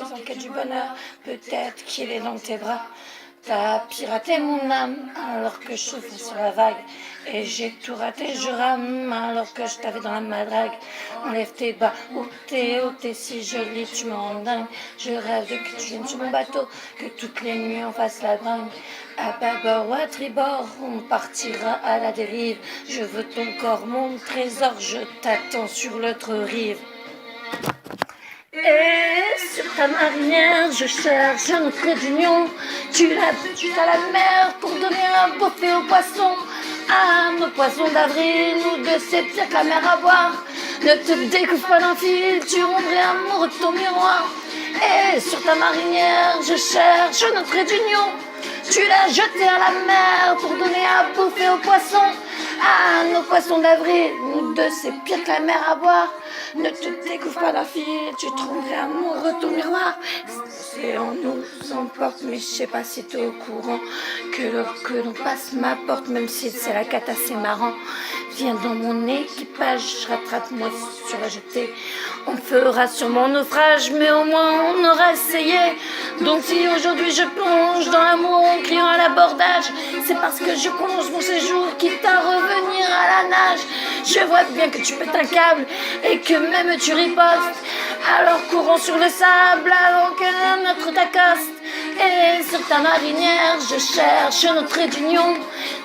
en quête du bonheur, peut-être qu'il est dans tes bras. T'as piraté mon âme alors que je souffle sur la vague. Et j'ai tout raté, je rame alors que je t'avais dans la madrague. Enlève tes bas, où t'es si jolie, tu me rends dingue. Je rêve de que tu viennes sur mon bateau, que toutes les nuits on fasse la bringue. À bâbord ou à tribord, on partira à la dérive. Je veux ton corps, mon trésor, je t'attends sur l'autre rive. Et sur ta marinière, je cherche un trait d'union. Tu l'as buté à la mer pour donner un bouffée aux poissons. À nos poissons d'avril, nous deux, c'est pire que la mer à boire. Ne te découvre pas d'un fil, tu rendrais amoureux de ton miroir. Et sur ta marinière, je cherche un trait d'union. Tu l'as jeté à la mer pour donner à bouffer aux poissons. À nos poissons d'avril, nous deux, c'est pire que la mer à boire. Ne te découvre pas d'un fil, tu tromperais amoureux ton miroir. L'océan nous emporte, mais je sais pas si t'es au courant que l'on passe ma porte, même si c'est la cata, c'est marrant. Viens dans mon équipage, rattrape-moi sur la jetée. On fera sûrement naufrage, mais au moins on aura essayé. Donc si aujourd'hui je plonge dans l'amour en criant à l'abordage, c'est parce que je prolonge mon séjour, quitte à revenir à la nage. Je vois bien que tu pètes un câble et que même tu ripostes. Alors courons sur le sable avant que notre t'accoste. Et sur ta marinière, je cherche notre trait d'union.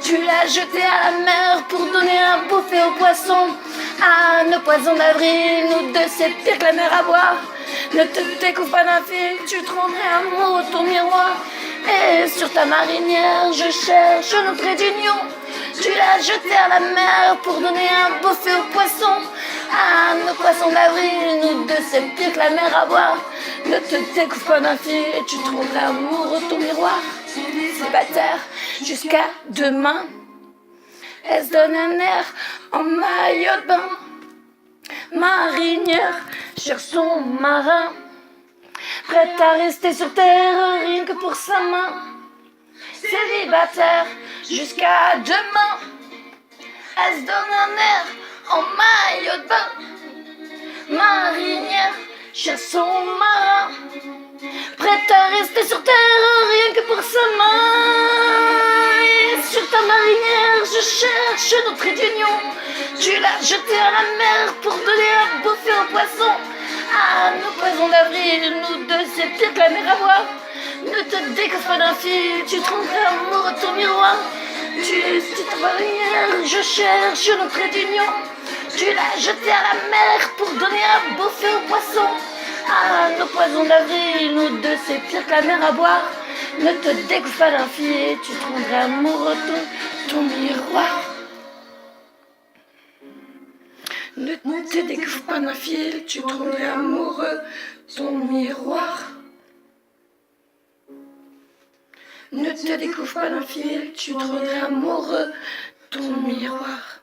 Tu l'as jeté à la mer pour donner un bouffée aux poissons. À nos poissons d'avril, nous deux, c'est pire que la mer à boire. Ne te découvre pas d'un fil, tu te rendrais amoureux de ton miroir. Et sur ta marinière, je cherche notre trait d'union. Tu l'as jeté à la mer pour donner un bouffée aux poissons. À nos poissons d'avril, nous deux, c'est pire que la mer à boire. Ne te découvre pas d'un fil, tu te rendrais amoureux de ton miroir. Célibataire jusqu'à demain. Elle se donne un air en maillot de bain. Marinière cherche son marin, prête à rester sur terre rien que pour sa main. Célibataire jusqu'à demain. Elle se donne un air en maillot de bain. Marinière cherche son marin, prête à rester sur terre rien que pour sa main. Et sur ta marinière, je cherche notre trait d'union. Tu l'as jeté à la mer pour donner à bouffer aux poissons. À nos poissons d'avril, nous deux, c'est pire que la mer à boire. Ne te découvre pas d'un fil, tu tromperais amoureux de ton miroir. Tu ta marinière, je cherche notre trait d'union. Tu l'as jeté à la mer pour donner à bouffer aux poissons. À nos poissons d'avril, nous deux, c'est pire que la mer à boire. Ne te découvre pas d'un fil, tu te rendrais amoureux de ton miroir. Ne te découvre pas d'un fil, tu te rendrais amoureux de ton miroir. Ne te découvre pas d'un fil, tu te rendrais amoureux de ton miroir.